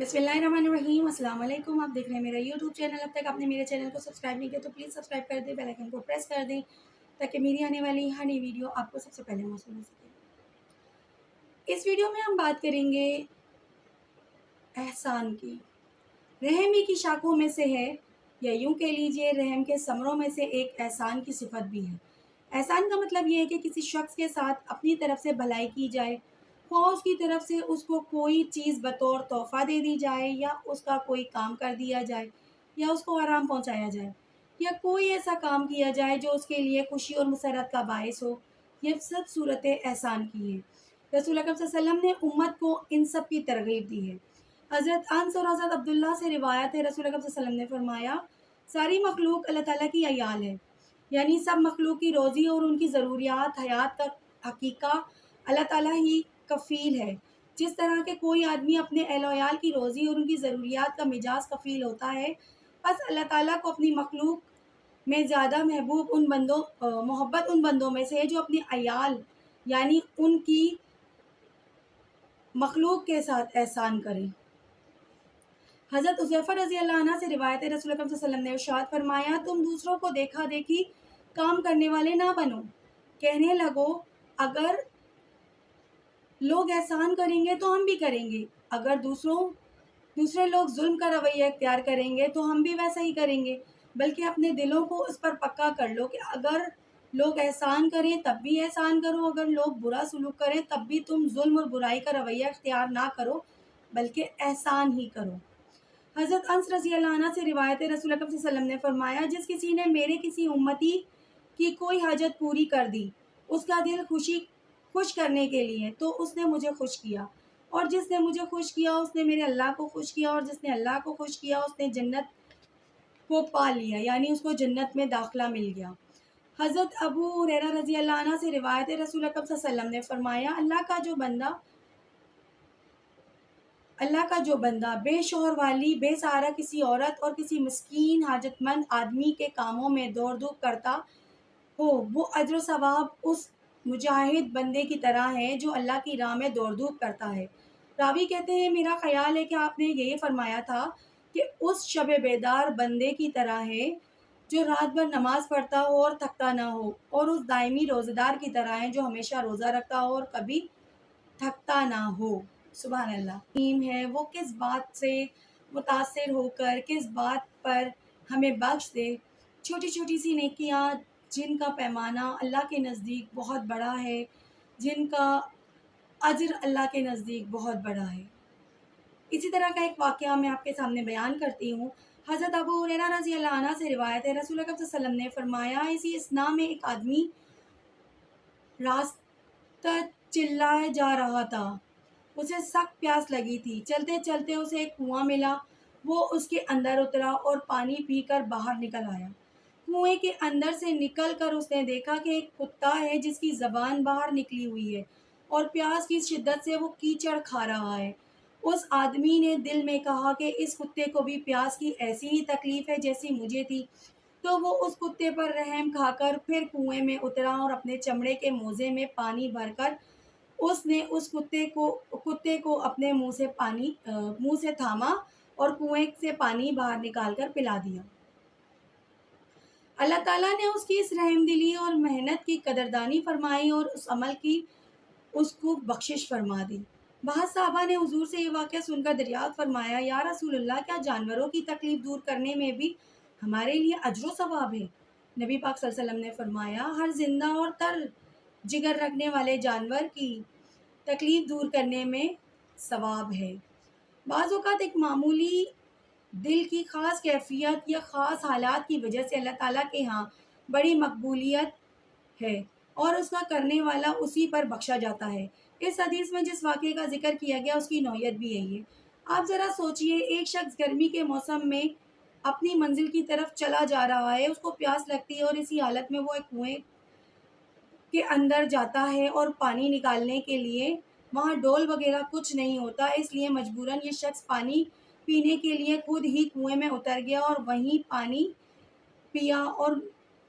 बिस्मिल्लाहिर्रहमानिर्रहीम। अस्सलाम वालेकुम। आप देख रहे हैं मेरा यूट्यूब चैनल। अब तक आपने मेरे चैनल को सब्सक्राइब नहीं किया तो प्लीज़ सब्सक्राइब कर दें, बेल आइकन को प्रेस कर दें ताकि मेरी आने वाली हर नई वीडियो आपको सबसे पहले मौसूल हो सके। इस वीडियो में हम बात करेंगे एहसान की। रहम ही की शाखों में से है, या यूँ कह लीजिए रहम के समरों में से एक एहसान की सिफत भी है। एहसान का मतलब ये है कि किसी शख्स के साथ अपनी तरफ से भलाई की जाए, ख्वाह उसकी तरफ से उसको कोई चीज़ बतौर तोहफ़ा दे दी जाए, या उसका कोई काम कर दिया जाए, या उसको आराम पहुंचाया जाए, या कोई ऐसा काम किया जाए जो उसके लिए खुशी और मसरत का बायस हो। ये सब सूरतें एहसान की हैं। रसूल अकरम सल्लल्लाहु अलैहि वसल्लम ने उम्मत को इन सब की तरगीब दी है। हज़रत अनस और हज़रत अब्दुल्ला से रिवायत है, रसूल अकरम सल्लल्लाहु अलैहि वसल्लम ने फरमाया, सारी मखलूक अल्लाह ताला की अयाल है, यानी सब मखलूक की रोज़ी और उनकी ज़रूरियात हयात का हकीका अल्लाह ताला ही कफ़ील है। जिस तरह के कोई आदमी अपने अहल वयाल की रोज़ी और उनकी ज़रूरियात का मिजाज कफ़ील होता है, बस अल्लाह ताला को अपनी मखलूक में ज़्यादा महबूब उन बंदों मोहब्बत उन बंदों में से है जो अपने अयाल यानी उनकी मखलूक के साथ एहसान करें। हज़रत उज़ैफ़ा रज़ी अल्लाह अन्हा से रिवायत है, रसूल अकरम सल्लल्लाहु अलैहि वसल्लम ने इरशाद फरमाया, तुम दूसरों को देखा देखी काम करने वाले ना बनो। कहने लगो, अगर लोग एहसान करेंगे तो हम भी करेंगे, अगर दूसरे लोग जुल्म का रवैया इख्तियार करेंगे तो हम भी वैसा ही करेंगे। बल्कि अपने दिलों को उस पर पक्का कर लो कि अगर लोग एहसान करें तब भी एहसान करो, अगर लोग बुरा सलूक करें तब भी तुम जुल्म और बुराई का रवैया इख्तियार ना करो, बल्कि एहसान ही करो। हज़रत अनस रज़ी अल्लाह अन्हा से रिवायत है, रसूल अकरम सल्लल्लाहु अलैहि वसल्लम ने फरमाया, जिस किसी ने मेरे किसी उम्मती की कोई हाजत पूरी कर दी उसका दिल खुश करने के लिए, तो उसने मुझे खुश किया, और जिसने मुझे खुश किया उसने मेरे अल्लाह को खुश किया, और जिसने अल्लाह को खुश किया उसने जन्नत को पा लिया, यानी उसको जन्नत में दाखिला मिल गया। हज़रत अबू हुरैरा रज़ी अल्लाह अन्हु से रिवायत है, रसूल अकरम सल्लल्लाहु अलैहि वसल्लम ने फरमाया, अल्लाह का जो बंदा बेशोहर वाली बेसहारा किसी औरत और किसी मिस्कीन हाजतमंद आदमी के कामों में दौड़ धूप करता हो, वो अज्र सवाब उस मुजाहिद बंदे की तरह है जो अल्लाह की राह में दौड़ धूप करता है। रावी कहते हैं, मेरा ख्याल है कि आपने यही फरमाया था कि उस शब बेदार बंदे की तरह है जो रात भर नमाज पढ़ता हो और थकता ना हो, और उस दायमी रोज़ेदार की तरह है जो हमेशा रोज़ा रखता हो और कभी थकता ना हो। सुभान अल्लाह। टीम है वो किस बात से मुतासिर होकर किस बात पर हमें बख्श दे। छोटी छोटी सी नेकियां जिनका पैमाना अल्लाह के नज़दीक बहुत बड़ा है, जिनका अज्र अल्लाह के नज़दीक बहुत बड़ा है। इसी तरह का एक वाक़या मैं आपके सामने बयान करती हूँ। हज़रत अबू हुरैरा रज़ी अल्लाह अन्हु से रिवायत है, रसूल अकरम सल्लल्लाहु अलैहि वसल्लम ने फरमाया, इसी इसना में एक आदमी रास्ता चिल्लाए जा रहा था, उसे सख्त प्यास लगी थी। चलते चलते उसे एक कुआं मिला, वो उसके अंदर उतरा और पानी पीकर बाहर निकल आया। कुएं के अंदर से निकल कर उसने देखा कि एक कुत्ता है जिसकी ज़बान बाहर निकली हुई है और प्यास की शिद्दत से वो कीचड़ खा रहा है। उस आदमी ने दिल में कहा कि इस कुत्ते को भी प्यास की ऐसी ही तकलीफ़ है जैसी मुझे थी। तो वो उस कुत्ते पर रहम खाकर फिर कुएं में उतरा और अपने चमड़े के मोज़े में पानी भरकर उसने उस कुत्ते को अपने मुंह से थामा और कुएं से पानी बाहर निकाल कर पिला दिया। अल्लाह ताला ने उसकी इस रहमदिली और मेहनत की कदरदानी फरमाई और उस अमल की उसको बख्शिश फरमा दी। बहुत साहबा ने हुजूर से ये वाक़या सुनकर दरियाफ़त फरमाया, या रसूलल्लाह, क्या जानवरों की तकलीफ़ दूर करने में भी हमारे लिए अज्र व सवाब है? नबी पाक सल्लल्लाहु अलैहि वसल्लम ने फरमाया, हर जिंदा और तर जिगर रखने वाले जानवर की तकलीफ़ दूर करने में सवाब है। बाज़ औक़ात एक मामूली दिल की ख़ास कैफ़ियत या ख़ास हालात की वजह से अल्लाह ताला के यहाँ बड़ी मकबूलियत है और उसका करने वाला उसी पर बख्शा जाता है। इस हदीस में जिस वाक़ये का ज़िक्र किया गया उसकी नौइयत भी यही है। आप ज़रा सोचिए, एक शख्स गर्मी के मौसम में अपनी मंज़िल की तरफ चला जा रहा है, उसको प्यास लगती है और इसी हालत में वो एक कुएँ के अंदर जाता है और पानी निकालने के लिए वहाँ डोल वगैरह कुछ नहीं होता, इसलिए मजबूरन ये शख्स पानी पीने के लिए खुद ही कुएं में उतर गया और वहीं पानी पिया, और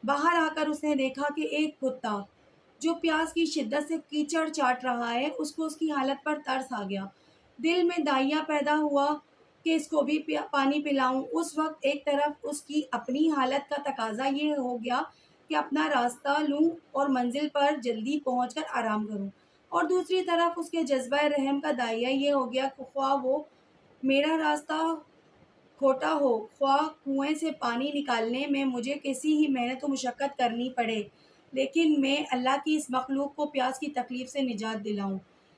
बाहर आकर उसने देखा कि एक कुत्ता जो प्यास की शिद्दत से कीचड़ चाट रहा है, उसको उसकी हालत पर तरस आ गया। दिल में दाहिया पैदा हुआ کہ اس کو بھی پانی پلاؤں۔ اس وقت ایک طرف اس کی اپنی حالت کا تقاضا یہ ہو گیا کہ اپنا راستہ لوں اور منزل پر جلدی پہنچ کر آرام کروں، اور دوسری طرف اس کے جذبہ رحم کا داعیہ یہ ہو گیا کہ خواہ وہ میرا راستہ کھوٹا ہو، خواہ کنویں سے پانی نکالنے میں مجھے کسی ہی محنت و مشقت کرنی پڑے، لیکن میں اللہ کی اس مخلوق کو پیاس کی تکلیف سے نجات دلاؤں۔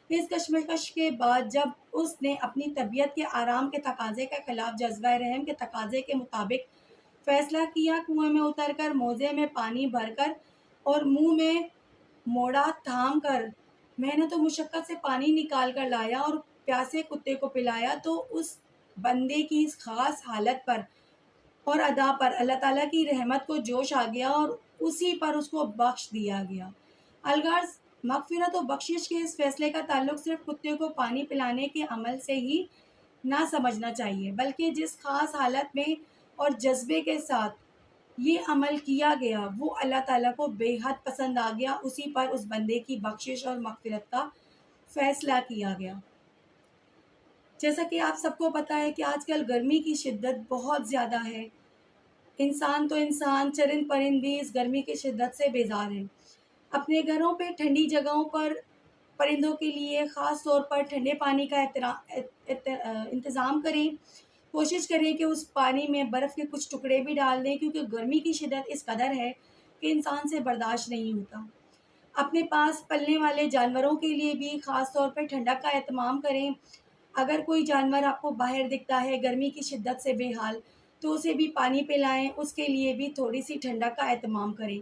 اس کشمکش کے بعد جب اس نے اپنی طبیعت کے آرام کے تقاضے کے خلاف جذبہ رحم کے تقاضے کے مطابق فیصلہ کیا، کنویں میں اتر کر موزے میں پانی بھر کر اور منہ میں موڑا تھام کر محنت و مشقت سے پانی نکال کر لایا اور پیاسے کتے کو پلایا، تو اس بندے کی اس خاص حالت پر اور ادا پر اللہ تعالیٰ کی رحمت کو جوش آ گیا اور اسی پر اس کو بخش دیا گیا۔ الغرض مغفرت و بخشش کے اس فیصلے کا تعلق صرف کتے کو پانی پلانے کے عمل سے ہی نہ سمجھنا چاہیے، بلکہ جس خاص حالت میں اور جذبے کے ساتھ یہ عمل کیا گیا وہ اللہ تعالیٰ کو بے حد پسند آ گیا، اسی پر اس بندے کی بخشش اور مغفرت کا فیصلہ کیا گیا۔ جیسا کہ آپ سب کو پتہ ہے کہ آج کل گرمی کی شدت بہت زیادہ ہے، انسان تو انسان، چرند پرند بھی اس گرمی کی شدت سے بیزار ہیں۔ اپنے گھروں پہ ٹھنڈی جگہوں پر پرندوں کے لیے خاص طور پر ٹھنڈے پانی کا انتظام کریں، کوشش کریں کہ اس پانی میں برف کے کچھ ٹکڑے بھی ڈال دیں، کیونکہ گرمی کی شدت اس قدر ہے کہ انسان سے برداشت نہیں ہوتا۔ اپنے پاس پلنے والے جانوروں کے لیے بھی خاص طور پر ٹھنڈک کا اہتمام کریں۔ اگر کوئی جانور آپ کو باہر دکھتا ہے گرمی کی شدت سے بے حال، تو اسے بھی پانی پلائیں، اس کے لیے بھی تھوڑی سی ٹھنڈک کا اہتمام کریں۔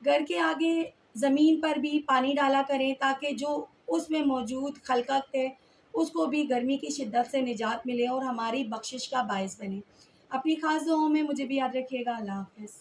گھر کے آگے زمین پر بھی پانی ڈالا کریں تاکہ جو اس میں موجود خلقت ہے اس کو بھی گرمی کی شدت سے نجات ملے اور ہماری بخشش کا باعث بنے۔ اپنی خاص دعاؤں میں مجھے بھی یاد رکھیے گا۔ اللہ حافظ۔